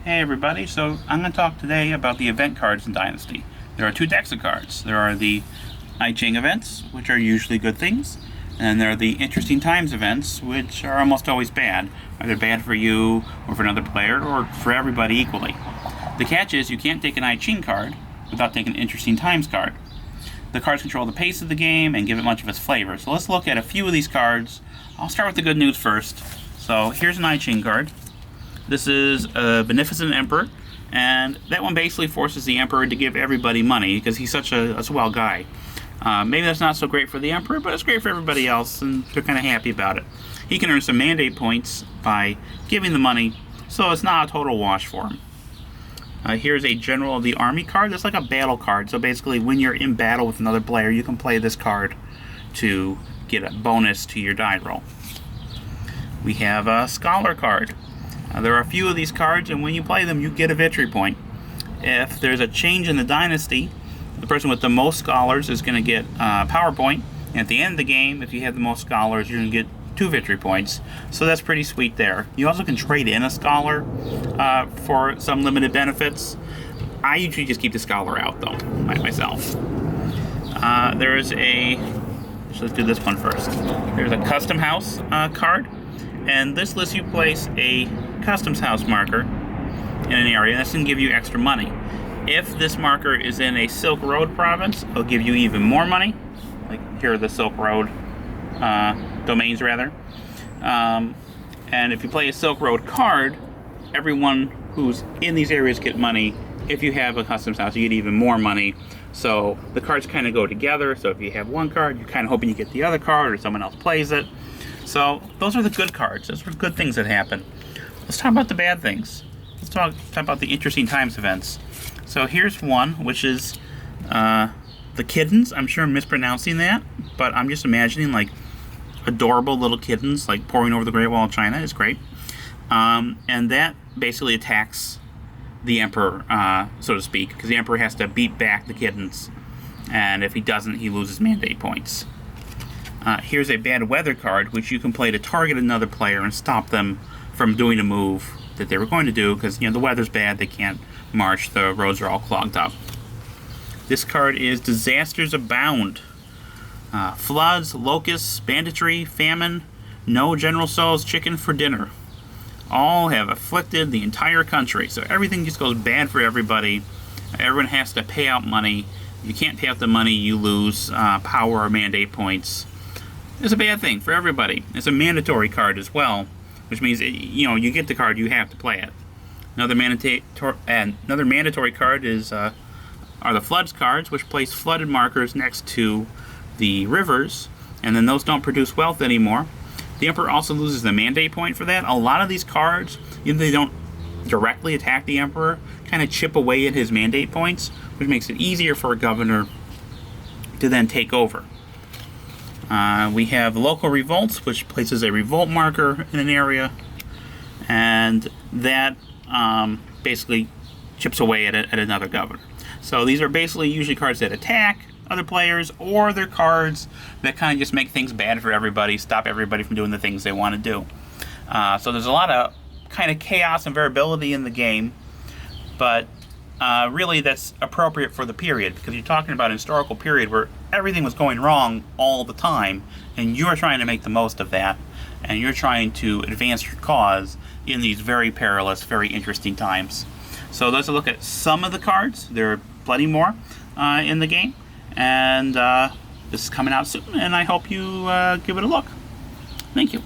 Hey everybody, so I'm going to talk today about the event cards in Dynasty. There are two decks of cards. There are the I Ching events, which are usually good things, and there are the Interesting Times events, which are almost always bad. Either bad for you, or for another player, or for everybody equally. The catch is you can't take an I Ching card without taking an Interesting Times card. The cards control the pace of the game and give it much of its flavor. So let's look at a few of these cards. I'll start with the good news first. So here's an I Ching card. This is a Beneficent Emperor, and that one basically forces the Emperor to give everybody money because he's such a swell guy. Maybe that's not so great for the Emperor, but it's great for everybody else, and they're kind of happy about it. He can earn some mandate points by giving the money, so it's not a total wash for him. Here's a General of the Army card. That's like a battle card, so basically when you're in battle with another player, you can play this card to get a bonus to your die roll. We have a Scholar card. There are a few of these cards, and when you play them, you get a victory point. If there's a change in the dynasty, the person with the most scholars is going to get a power point. And at the end of the game, if you have the most scholars, you're going to get 2 victory points. So that's pretty sweet there. You also can trade in a scholar for some limited benefits. I usually just keep the scholar out, though, myself. There's a... let's do this one first. There's a Custom House card. And this lets you place a customs house marker in an area. That's going to give you extra money. If this marker is in a Silk Road province, it'll give you even more money. Like here are the Silk Road domains, rather. And if you play a Silk Road card, everyone who's in these areas get money. If you have a customs house, you get even more money. So the cards kind of go together. So if you have one card, you're kind of hoping you get the other card or someone else plays it. So those are the good cards. Those are good things that happen. Let's talk about the bad things. Let's talk about the Interesting Times events. So here's one, which is the kittens. I'm sure I'm mispronouncing that, but I'm just imagining like adorable little kittens like pouring over the Great Wall of China. It's great. And that basically attacks the Emperor, so to speak, because the Emperor has to beat back the kittens. And if he doesn't, he loses mandate points. Here's a Bad Weather card, which you can play to target another player and stop them from doing a move that they were going to do, because the weather's bad, they can't march, the roads are all clogged up. This card is Disasters Abound. Floods, locusts, banditry, famine, no General Tso's chicken for dinner. All have afflicted the entire country, so everything just goes bad for everybody. Everyone has to pay out money. If you can't pay out the money, you lose power or mandate points. It's a bad thing for everybody. It's a mandatory card as well, which means you get the card, you have to play it. Another mandatory card is are the Floods cards, which place flooded markers next to the rivers, and then those don't produce wealth anymore. The Emperor also loses the mandate point for that. A lot of these cards, even though they don't directly attack the Emperor, kind of chip away at his mandate points, which makes it easier for a governor to then take over. We have Local Revolts, which places a revolt marker in an area, and that basically chips away at another governor. So these are basically usually cards that attack other players, or they're cards that kind of just make things bad for everybody, stop everybody from doing the things they want to do. So there's a lot of kind of chaos and variability in the game, but really that's appropriate for the period, because you're talking about a historical period where everything was going wrong all the time, and you're trying to make the most of that, and you're trying to advance your cause in these very perilous, very interesting times. So let's look at some of the cards. There are plenty more in the game, and this is coming out soon, and I hope you give it a look. Thank you.